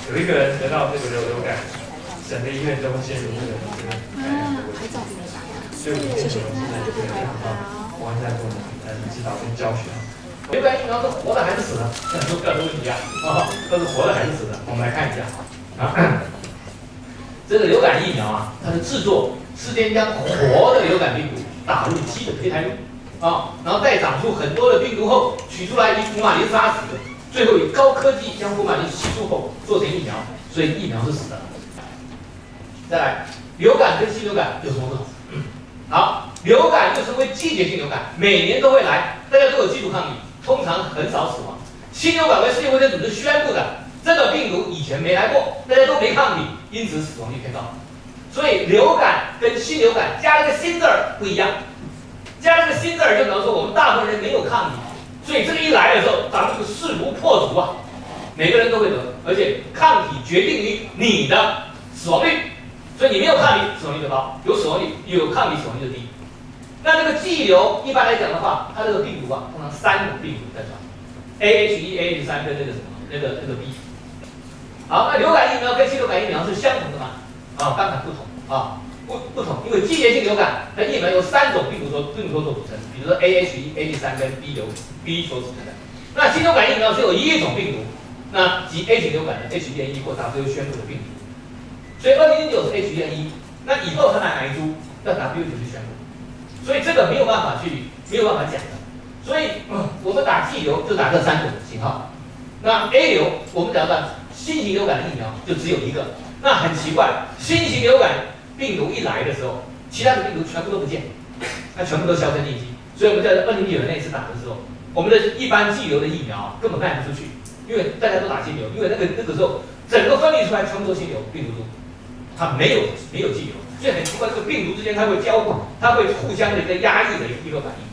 有一个人得到这个流感，整个医院都陷入这个还早点打呀。所以我们现在我还在做指导跟教学。流感疫苗是活的还是死的？很多个人问题啊，都是活的还是死的？我们来看一下啊，这个流感疫苗啊，它的制作是先将活的流感病毒打入鸡的胚胎中啊，然后再长出很多的病毒后，取出来以福马林杀死，最后以高科技将福马林吸收后做成疫苗，所以疫苗是死的。再来，流感跟新流感有什么不同？好，流感又称为季节性流感，每年都会来，大家都有基础抗体，通常很少死亡。新流感为世界卫生组织宣布的，这个病毒以前没来过，大家都没抗体，因此死亡率偏高。所以流感跟新流感加了个新字儿不一样，加了个新字儿就表示说我们大部分人没有抗体，所以这个一来的时候，咱们这个势如破竹啊，每个人都会得，而且抗体决定于你的死亡率。所以你没有抗体，死亡率就高；有死亡率，有抗体，死亡率就低。那这个季流一般来讲的话，它这个病毒啊，通常3种病毒在传 ，AH1、AH3跟那个什么，那个 B。好，那流感疫苗跟新流感疫苗是相同的吗？当然不同啊，不同，因为季节性流感它疫苗由3种病毒所组成，比如说 AH1、AH3跟 B 所组成的。那新流感疫苗只有一种病毒，那即 A 型流感的 H1N1 或 WHO 宣布的病毒。所以2009是 H1N1，那以后它哪一株要 WHO 去宣布，所以这个没有办法讲的。所以我们打季流就打这3种型号，那 A 流我们只要打新型流感的疫苗就只有一个。那很奇怪，新型流感病毒一来的时候，其他的病毒全部都不见，它全部都销声匿迹。所以我们在2009年那一次打的时候，我们的一般季流的疫苗根本卖不出去，因为大家都打新流，因为那个时候整个分离出来全部都新流病毒株。它没有季流，所以很奇怪，这个病毒之间它会交互，它会互相的一个压抑的一个反应。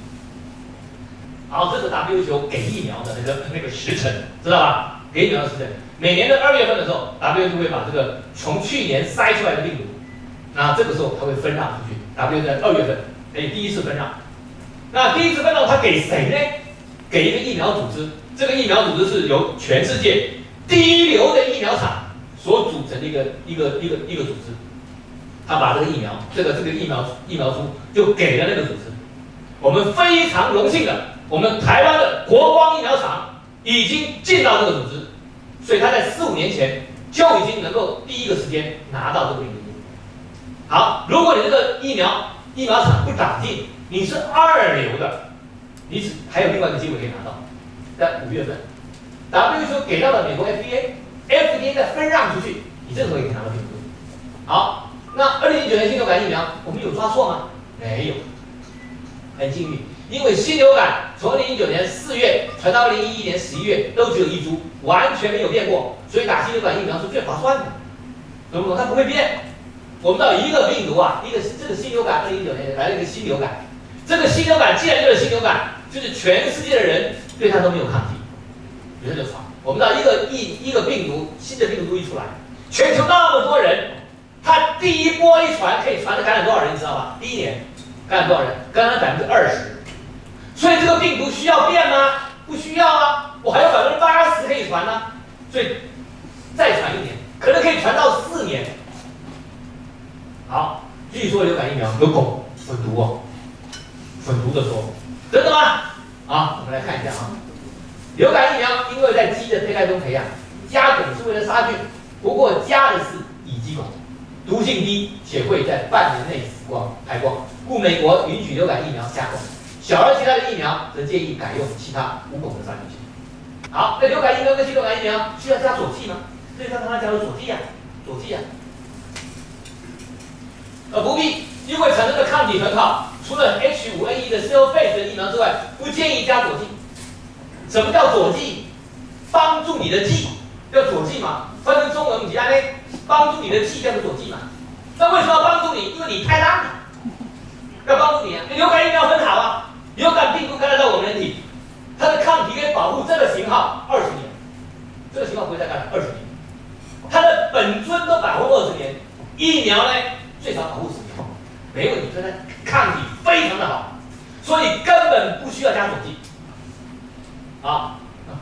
好，这是 WHO 给疫苗的那个时程，知道吧？给疫苗的时程，每年的2月份的时候 ，WHO 就会把这个从去年筛出来的病毒，那这个时候它会分让出去。WHO 在2月份，第一次分让。那第一次分让它给谁呢？给一个疫苗组织，这个疫苗组织是由全世界第一流的疫苗厂所组成的一个组织，他把这个疫苗，这个疫苗株就给了那个组织。我们非常荣幸的，我们台湾的国光疫苗厂已经进到这个组织，所以他在4、5年前就已经能够第一个时间拿到这个病毒株。好，如果你这个疫苗厂不长进，你是2流的，你还有另外一个机会可以拿到，在5月份 ，WHO 给到了美国 FDA 再分让出去，你这个时候也可以拿到病毒。好，那2009年新流感疫苗，我们有抓错吗？没有，很幸运，因为新流感从2009年4月传到2011年11月都只有一株，完全没有变过，所以打新流感疫苗是最划算的，懂不懂？它不会变。我们知道一个病毒啊，这个新流感2019年来了一个新流感，这个新流感既然就是新流感，就是全世界的人对它都没有抗体，有人就传。我们知道一个病毒，新的病毒株一出来，全球那么多人，它第一波一传可以传的感染多少人，你知道吧？第一年感染多少人？感染20%。所以这个病毒需要变吗？不需要啊，我还有80%可以传呢。所以再传1年，可能可以传到4年。好，据说流感疫苗有汞粉毒哦，粉毒的说，真的吗？好，我们来看一下啊。流感疫苗因为在鸡的胚胎中培养，加汞是为了杀菌，不过加的是乙基汞，毒性低且会在半年内排光，故美国允许流感疫苗加汞，小而其他的疫苗则建议改用其他无汞的杀菌剂。好，那流感疫苗跟新流感疫苗需要加佐剂吗？所以它常常加入佐剂啊，不必，因为产生的抗体很好，除了 H5N1 的 Sinopharm 的疫苗之外，不建议加佐剂。什么叫佐剂？帮助你的剂叫佐剂嘛，翻成中文我们讲呢，帮助你的剂叫做佐剂嘛。那为什么要帮助你？因为你太烂了，要帮助你啊。流感疫苗很好啊，流感病毒感染到我们人体，它的抗体可以保护这个型号20年，这个型号不会再感染20年，它的本尊都保护20年，疫苗呢最少保护10年，没问题，所以它抗体非常的好，所以根本不需要加佐剂。啊，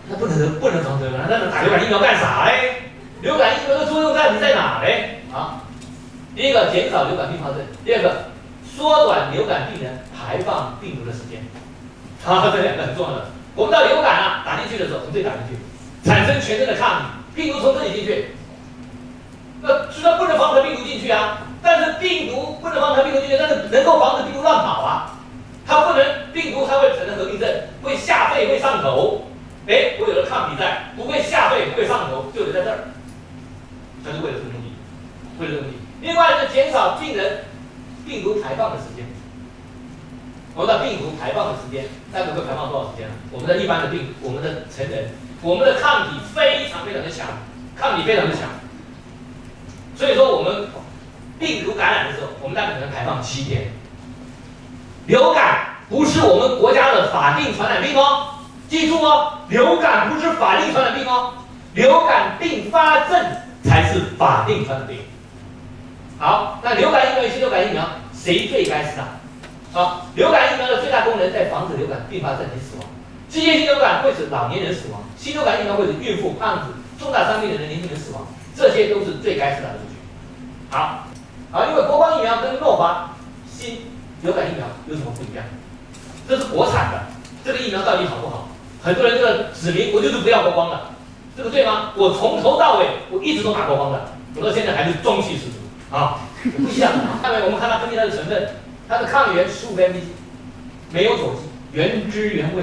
那不能装这个，那打流感疫苗干啥嘞？流感疫苗的作用到底在哪呢？啊，第一个减少流感并发症，第二个缩短流感病人排放病毒的时间。这两个很重要的。我们到流感啊打进去的时候，从这里打进去，产生全身的抗体，病毒从这里进去。那虽然不能防止病毒进去啊，但是病毒不能防止病毒进去，但是能够防止病毒乱跑啊。它不能，病毒它会产生合并症，会下肺，会上头。哎，我有了抗体在，不会下肺，不会上头，就留在这儿。它是为了这个目的，为了这个目的。另外呢，减少病人病毒排放的时间。我们的病毒排放的时间，大概会排放多少时间呢？我们的一般的我们的成人，我们的抗体非常非常的强，抗体非常的强。所以说我们病毒感染的时候，我们大概可能排放7天。流感不是我们国家的法定传染病哦，记住哦，流感不是法定传染病哦，流感并发症才是法定传染病。好，那流感疫苗与新流感疫苗谁最该死啊？流感疫苗的最大功能在防止流感并发症及死亡。季节性流感会使老年人死亡，新流感疫苗会使孕妇、胖子、重大伤病的年轻人死亡，这些都是最该死的族群。好，因为国光疫苗跟诺华新流感疫苗有什么不一样？这是国产的，这个疫苗到底好不好？很多人这个指明我就是不要国光的，这个对吗？我从头到尾我一直都打国光的，我到现在还是中气十足啊，不一样啊。下面我们看它分析它的成分，它的抗原15个 mpg， 没有佐剂，原汁原味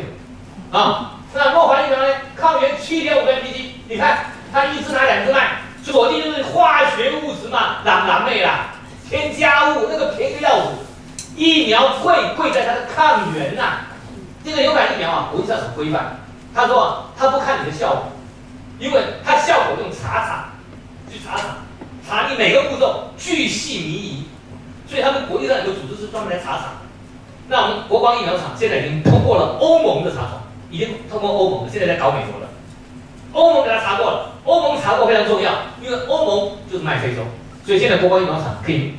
啊。那诺华疫苗呢？抗原7.5个 mpg， 你看它一支拿2支卖，佐剂就是化学物质嘛，狼狈啦，添加物那个便宜的要死。疫苗贵在它的抗原呐。这个流感疫苗啊，国际上很规范。他说啊，他不看你的效果，因为它效果用查你每个步骤巨细靡遗，所以他们国际上有个组织是专门来查。那我们国光疫苗厂现在已经通过了欧盟的查厂，已经通过欧盟了，现在在搞美国了。欧盟给他查过了，欧盟查过非常重要，因为欧盟就是卖非洲，所以现在国光疫苗厂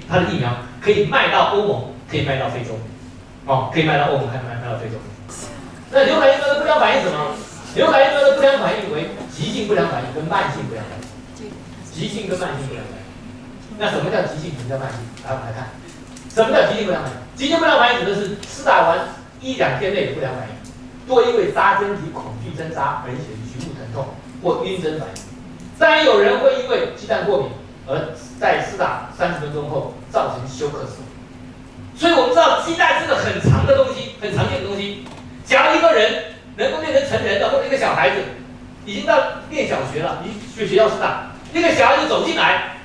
它的疫苗可以卖到欧盟，可以卖到非洲，可以卖到欧盟，还卖到非洲。那流感疫苗的不良反应是什么？流感疫苗的不良反应为急性不良反应跟慢性不良反应。急性跟慢性不良反应。那什么叫急性？什么叫慢性？来，我们来看，什么叫急性不良反应？急性不良反应指的是施打完1-2天内的不良反应，多因为扎针及恐惧针扎而引起的局部疼痛或晕针反应。当然有人会因为鸡蛋过敏而在施打30分钟后造成休克死亡。所以我们知道鸡蛋是个很长的东西，很常见的东西。假如一个人能够变成成人的，或者一个小孩子已经到念小学了，你去学校施打，那个小孩子走进来，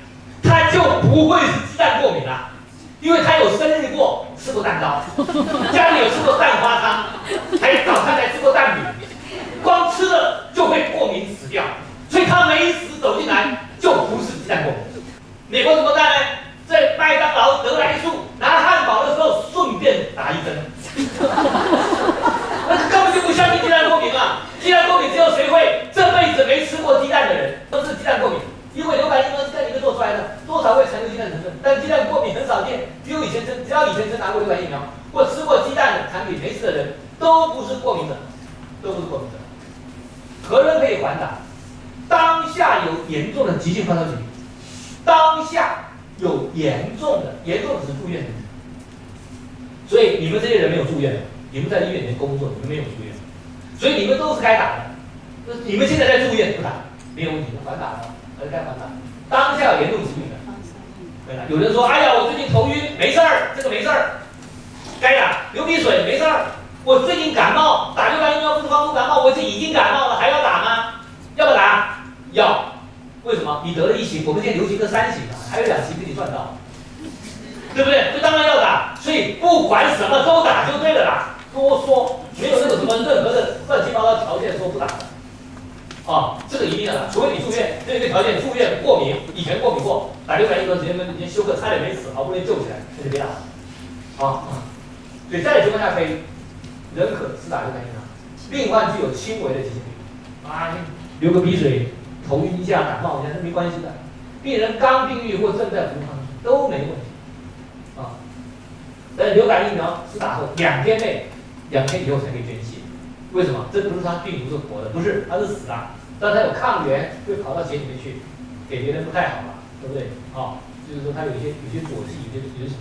他就不会是鸡蛋过敏了，因为他有生日过，吃过蛋糕，家里有吃过蛋花汤，还早餐才吃过蛋饼，光吃了就会过敏死掉，所以他没死走进来就不是鸡蛋过敏。美国怎么干呢？在麦当劳、得来速拿汉堡的时候顺便打1针。那根本就不相信鸡蛋过敏嘛！鸡蛋过敏只有谁会？这辈子没吃过鸡蛋的人都是鸡蛋过敏，因为流感疫苗是在里面做出来的，多少会残留鸡蛋成分。但鸡蛋过敏很少见，只要以前曾拿过流感疫苗或吃过鸡蛋的产品没事的人，都不是过敏者，都不是过敏者。何人可以缓打？当下有严重的急性发烧疾病，当下有严重的只是住院的。所以你们这些人没有住院。你们在医院里面工作，你们没有住院，所以你们都是该打的。你们现在在住院不打，没有问题，缓打的，该缓打。当下有严重疾病的，对了，有人说，哎呀，我最近头晕，没事儿，这个没事儿，该打。流鼻水没事儿，我最近感冒，打流感疫苗不是防止感冒，我是已经感冒了，还要打吗？要不要打？要。为什么？你得了1型，我们现在流行个3型了，还有2型给你赚到，对不对？所以当然要打。所以不管什么都打就对了啦。多说没有那个什么任何的乱七八糟条件说不打的，这个一定要打，除非你住院，这个条件住院过敏，以前过敏过，打流感疫苗直接休克，差点没死，好不容易救起来，那就别打了，所以在这情况下可以仍可施打流感疫苗。病患具有轻微的急性病，流个鼻水、头晕一下、感冒一下，那没关系的。病人刚病愈或正在服抗体都没问题，但流感疫苗施打后2天内。2天以后才可以捐血，为什么？这不是他病毒是活的，不是，他是死的，但他有抗原会跑到血里面去，给别人不太好嘛，对不对？啊、就是说它有一些左记，有些什么。